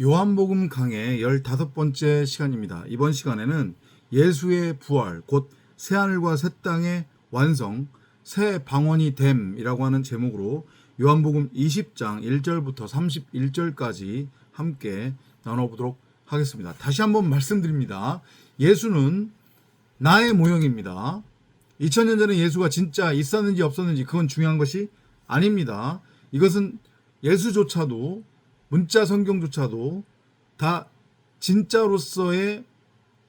요한복음 강의 15번째 시간입니다. 이번 시간에는 예수의 부활, 곧 새하늘과 새 땅의 완성, 새 방언이 됨이라고 하는 제목으로 요한복음 20장 1절부터 31절까지 함께 나눠보도록 하겠습니다. 다시 한번 말씀드립니다. 예수는 나의 모형입니다. 2000년 전에 예수가 진짜 있었는지 없었는지 그건 중요한 것이 아닙니다. 이것은 예수조차도 문자 성경조차도 다 진짜로서의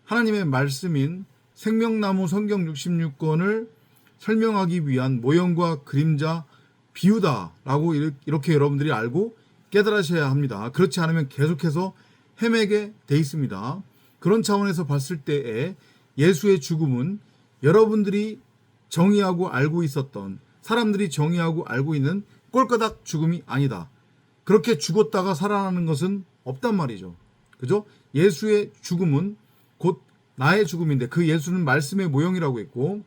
하나님의 말씀인 생명나무 성경 66권을 설명하기 위한 모형과 그림자 비유다라고 이렇게 여러분들이 알고 깨달으셔야 합니다. 그렇지 않으면 계속해서 헤매게 돼 있습니다. 그런 차원에서 봤을 때에 예수의 죽음은 여러분들이 정의하고 알고 있었던, 사람들이 정의하고 알고 있는 꼴까닥 죽음이 아니다. 그렇게 죽었다가 살아나는 것은 없단 말이죠. 그죠? 예수의 죽음은 곧 나의 죽음인데 그 예수는 말씀의 모형이라고 했고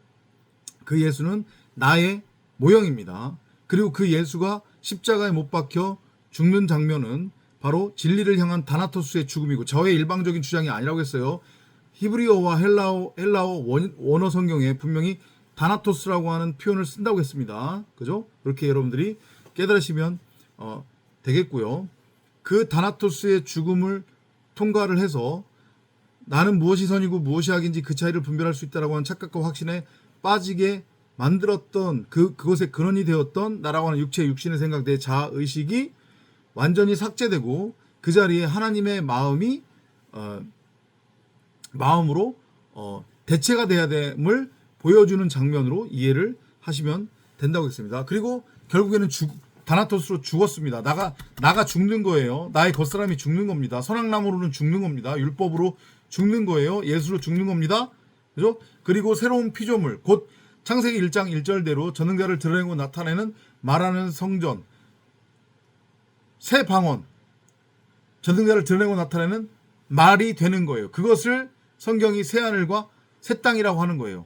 그 예수는 나의 모형입니다. 그리고 그 예수가 십자가에 못 박혀 죽는 장면은 바로 진리를 향한 다나토스의 죽음이고, 저의 일방적인 주장이 아니라고 했어요. 히브리어와 헬라어 원어 성경에 분명히 다나토스라고 하는 표현을 쓴다고 했습니다. 그죠? 그렇게 여러분들이 깨달으시면 되겠고요. 그 다나토스의 죽음을 통과를 해서 나는 무엇이 선이고 무엇이 악인지 그 차이를 분별할 수 있다라고 하는 착각과 확신에 빠지게 만들었던 그것의 근원이 되었던 나라고 하는 육신의 생각, 내 자아의식이 완전히 삭제되고 그 자리에 하나님의 마음으로 대체가 돼야 됨을 보여주는 장면으로 이해를 하시면 된다고 했습니다. 그리고 결국에는 다나토스로 죽었습니다. 나가 죽는 거예요. 나의 겉사람이 죽는 겁니다. 선악나무로는 죽는 겁니다. 율법으로 죽는 거예요. 예수로 죽는 겁니다. 그죠? 그리고 새로운 피조물, 곧 창세기 1장 1절대로 전능자를 드러내고 나타내는 말하는 성전, 새 방언, 전능자를 드러내고 나타내는 말이 되는 거예요. 그것을 성경이 새하늘과 새 땅이라고 하는 거예요.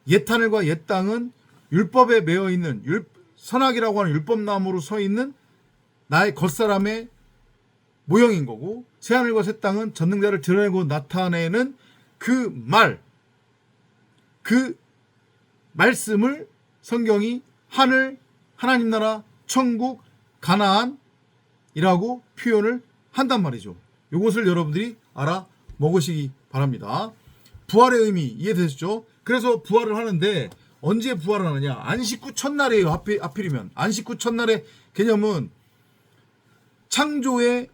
옛하늘과 옛 땅은 율법에 매여 있는 선악이라고 하는 율법나무로 서 있는 나의 겉사람의 모형인 거고, 새하늘과 새 땅은 전능자를 드러내고 나타내는 그 말씀을 성경이 하나님 나라, 천국, 가나안이라고 표현을 한단 말이죠. 이것을 여러분들이 알아 먹으시기 바랍니다. 부활의 의미 이해되시죠? 그래서 부활을 하는데 언제 부활을 하느냐? 안식 후 첫날이에요. 하필이면 안식 후 첫날의 개념은 창조의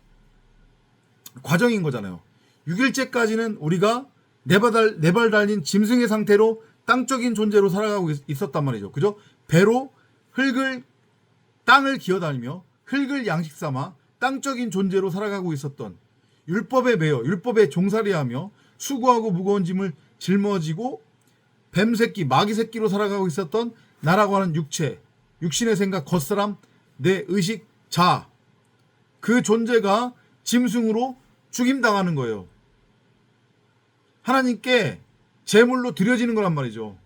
과정인 거잖아요. 6일째까지는 우리가 네 발 달린 짐승의 상태로 땅적인 존재로 살아가고 있었단 말이죠. 그죠? 배로 땅을 기어다니며 흙을 양식 삼아 땅적인 존재로 살아가고 있었던, 율법에 매여 율법에 종살이하며 수고하고 무거운 짐을 짊어지고 뱀새끼, 마귀새끼로 살아가고 있었던 나라고 하는 육신의 생각, 겉사람, 내 의식, 자아, 그 존재가 짐승으로 죽임당하는 거예요. 하나님께 제물로 드려지는 거란 말이죠.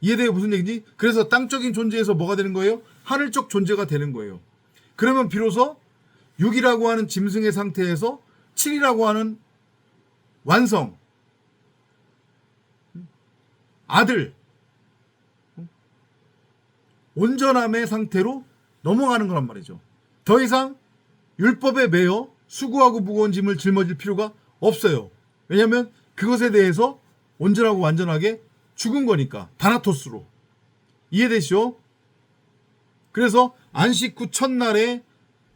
이해돼요? 무슨 얘기인지? 그래서 땅적인 존재에서 뭐가 되는 거예요? 하늘적 존재가 되는 거예요. 그러면 비로소 6이라고 하는 짐승의 상태에서 7이라고 하는 완성, 아들, 온전함의 상태로 넘어가는 거란 말이죠. 더 이상 율법에 매여 수고하고 무거운 짐을 짊어질 필요가 없어요. 왜냐하면 그것에 대해서 온전하고 완전하게 죽은 거니까. 다나토스로. 이해되시죠? 그래서 안식 후 첫날에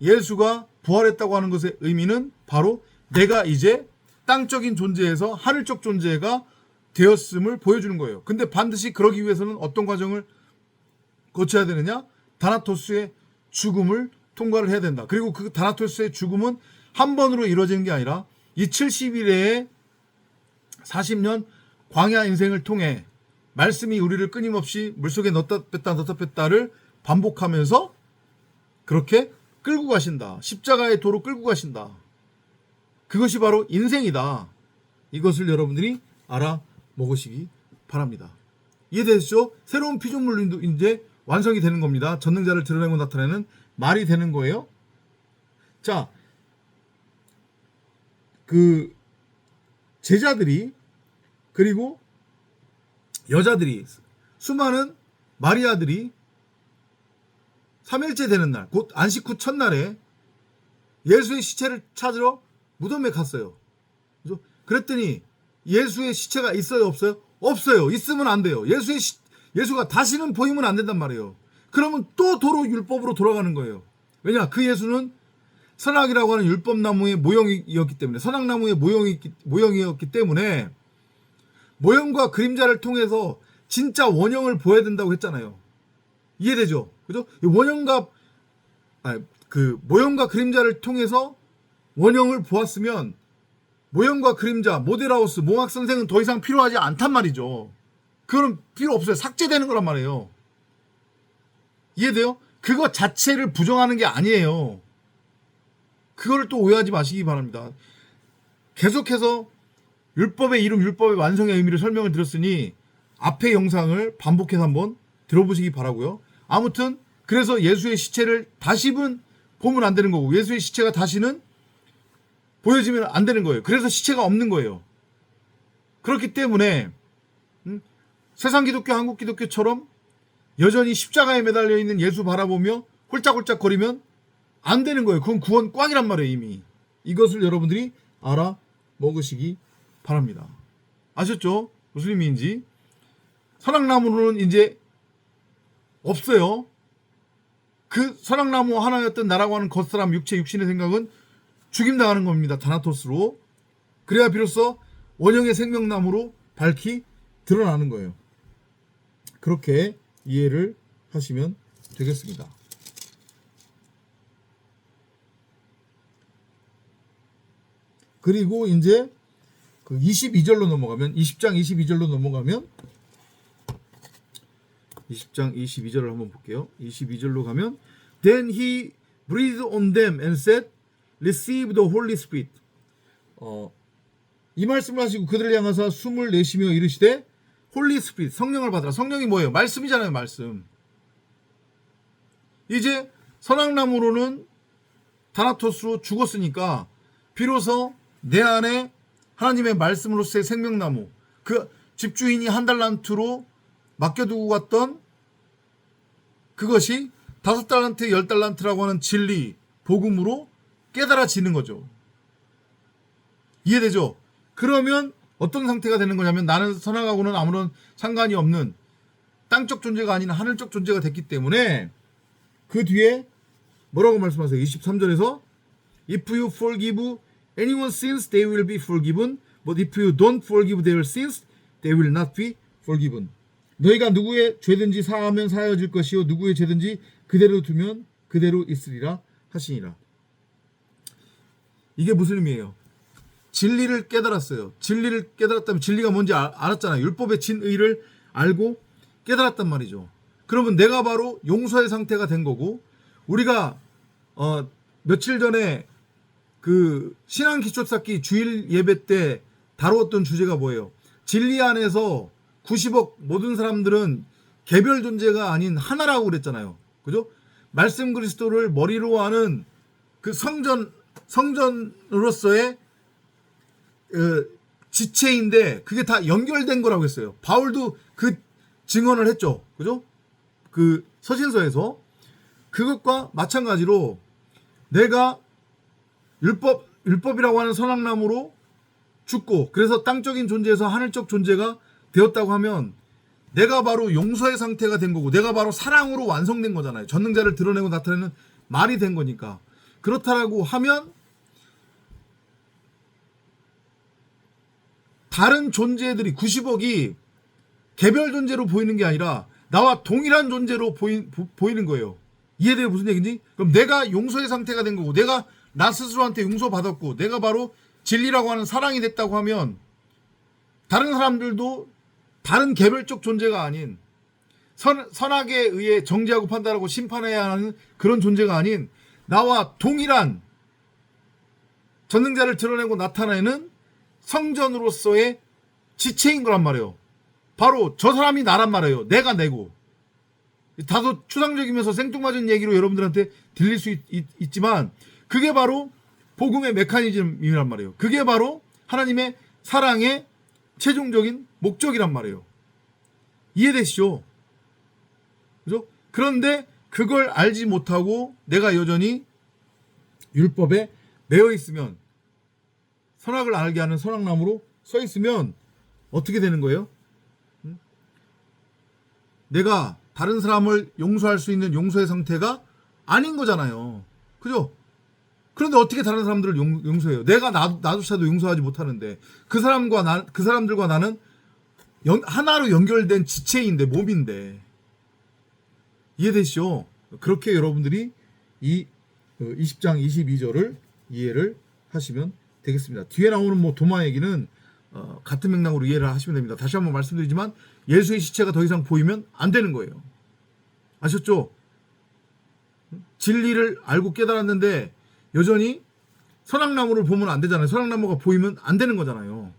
예수가 부활했다고 하는 것의 의미는 바로 내가 이제 땅적인 존재에서 하늘적 존재가 되었음을 보여주는 거예요. 근데 반드시 그러기 위해서는 어떤 과정을 거쳐야 되느냐? 다나토스의 죽음을 통과를 해야 된다. 그리고 그 다나토스의 죽음은 한 번으로 이루어지는 게 아니라 이 70일의 40년 광야 인생을 통해 말씀이 우리를 끊임없이 물속에 넣었다 뺐다를 반복하면서 그렇게 끌고 가신다. 십자가의 도로 끌고 가신다. 그것이 바로 인생이다. 이것을 여러분들이 알아먹으시기 바랍니다. 이해되시죠? 새로운 피조물도 이제 완성이 되는 겁니다. 전능자를 드러내고 나타내는 말이 되는 거예요. 자, 그 제자들이 그리고 여자들이 수많은 마리아들이 3일째 되는 날, 곧 안식 후 첫날에 예수의 시체를 찾으러 무덤에 갔어요. 그죠? 그랬더니 예수의 시체가 있어요, 없어요? 없어요. 있으면 안 돼요. 예수가 다시는 보이면 안 된단 말이에요. 그러면 또 도로 율법으로 돌아가는 거예요. 왜냐? 그 예수는 선악이라고 하는 율법나무의 모형이었기 때문에, 선악나무의 모형이었기 때문에 모형과 그림자를 통해서 진짜 원형을 보여야 된다고 했잖아요. 이해되죠? 그죠? 모형과 그림자를 통해서 원형을 보았으면 모형과 그림자, 모델하우스, 몽학 선생은 더 이상 필요하지 않단 말이죠. 그거는 필요 없어요. 삭제되는 거란 말이에요. 이해돼요? 그거 자체를 부정하는 게 아니에요. 그거를 또 오해하지 마시기 바랍니다. 계속해서 율법의 이름, 율법의 완성의 의미를 설명을 드렸으니 앞의 영상을 반복해서 한번 들어보시기 바라고요. 아무튼 그래서 예수의 시체를 다시는 보면 안 되는 거고, 예수의 시체가 다시는 보여지면 안 되는 거예요. 그래서 시체가 없는 거예요. 그렇기 때문에 세상 기독교, 한국 기독교처럼 여전히 십자가에 매달려 있는 예수 바라보며 홀짝홀짝 거리면 안 되는 거예요. 그건 구원 꽝이란 말이에요, 이미. 이것을 여러분들이 알아 먹으시기 바랍니다. 아셨죠? 무슨 의미인지. 선악나무는 이제 없어요. 그 선악나무 하나였던 나라고 하는 겉사람 육신의 생각은 죽임당하는 겁니다. 다나토스로. 그래야 비로소 원형의 생명나무로 밝히 드러나는 거예요. 그렇게 이해를 하시면 되겠습니다. 그리고 이제 그 22절로 넘어가면, 20장 22절로 넘어가면, 20장 22절을 한번 볼게요. 22절로 가면 Then he breathed on them and said, Receive the Holy Spirit. 이 말씀을 하시고 그들을 향하사 숨을 내쉬며 이르시되 Holy Spirit, 성령을 받으라. 성령이 뭐예요? 말씀이잖아요, 말씀. 이제 선악나무로는 다나토스로 죽었으니까 비로소 내 안에 하나님의 말씀으로서의 생명나무, 그 집주인이 한 달란트로 맡겨두고 갔던 그것이 5달란트, 10달란트라고 하는 진리, 복음으로 깨달아지는 거죠. 이해되죠? 그러면 어떤 상태가 되는 거냐면, 나는 선악하고는 아무런 상관이 없는 땅적 존재가 아닌 하늘적 존재가 됐기 때문에, 그 뒤에 뭐라고 말씀하세요? 23절에서 If you forgive anyone's sins, they will be forgiven. But if you don't forgive their sins, they will not be forgiven. 너희가 누구의 죄든지 사하면 사하여질 것이요 누구의 죄든지 그대로 두면 그대로 있으리라 하시니라. 이게 무슨 의미예요? 진리를 깨달았어요. 진리를 깨달았다면, 진리가 뭔지 알았잖아요. 율법의 진의를 알고 깨달았단 말이죠. 그러면 내가 바로 용서의 상태가 된 거고, 우리가 며칠 전에 그 신앙기초쌓기 주일 예배 때 다루었던 주제가 뭐예요? 진리 안에서 90억 모든 사람들은 개별 존재가 아닌 하나라고 그랬잖아요. 그죠? 말씀 그리스도를 머리로 하는 그 성전으로서의 지체인데 그게 다 연결된 거라고 했어요. 바울도 그 증언을 했죠. 그죠? 그 서신서에서. 그것과 마찬가지로 내가 율법이라고 하는 선악나무로 죽고, 그래서 땅적인 존재에서 하늘적 존재가 되었다고 하면 내가 바로 용서의 상태가 된 거고, 내가 바로 사랑으로 완성된 거잖아요. 전능자를 드러내고 나타내는 말이 된 거니까. 그렇다라고 하면 다른 존재들이 90억이 개별 존재로 보이는 게 아니라 나와 동일한 존재로 보이는 거예요. 이해돼요? 무슨 얘기인지? 그럼 내가 용서의 상태가 된 거고, 내가 나 스스로한테 용서받았고, 내가 바로 진리라고 하는 사랑이 됐다고 하면 다른 사람들도 다른 개별적 존재가 아닌, 선악에 의해 정죄하고 판단하고 심판해야 하는 그런 존재가 아닌 나와 동일한 전능자를 드러내고 나타내는 성전으로서의 지체인 거란 말이에요. 바로 저 사람이 나란 말이에요. 내가 내고. 다소 추상적이면서 생뚱맞은 얘기로 여러분들한테 들릴 수 있지만 그게 바로 복음의 메커니즘이란 말이에요. 그게 바로 하나님의 사랑의 최종적인 목적이란 말이에요. 이해되시죠? 그죠? 그런데 그걸 알지 못하고 내가 여전히 율법에 매여 있으면, 선악을 알게 하는 선악나무로 서 있으면 어떻게 되는 거예요? 내가 다른 사람을 용서할 수 있는 용서의 상태가 아닌 거잖아요. 그죠? 그런데 어떻게 다른 사람들을 용서해요? 내가 나조차도 용서하지 못하는데 그 사람들과 나는 하나로 연결된 지체인데, 몸인데. 이해되시죠? 그렇게 여러분들이 이 20장 22절을 이해를 하시면 되겠습니다. 뒤에 나오는 뭐 도마 얘기는 같은 맥락으로 이해를 하시면 됩니다. 다시 한번 말씀드리지만 예수의 시체가 더 이상 보이면 안 되는 거예요. 아셨죠? 진리를 알고 깨달았는데 여전히 선악나무를 보면 안 되잖아요. 선악나무가 보이면 안 되는 거잖아요.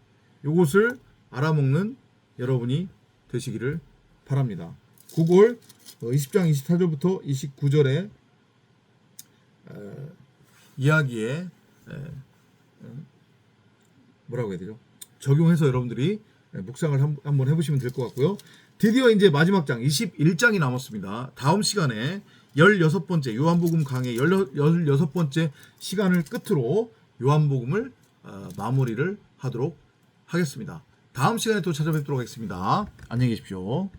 이것을 알아먹는 여러분이 되시기를 바랍니다. 9골 20장 24절부터 29절의 이야기에 뭐라고 해야 되죠? 적용해서 여러분들이 묵상을 한번 해보시면 될 것 같고요. 드디어 이제 마지막 장 21장이 남았습니다. 다음 시간에 16번째 요한복음 강의 16번째 시간을 끝으로 요한복음을 마무리를 하도록 하겠습니다. 다음 시간에 또 찾아뵙도록 하겠습니다. 안녕히 계십시오.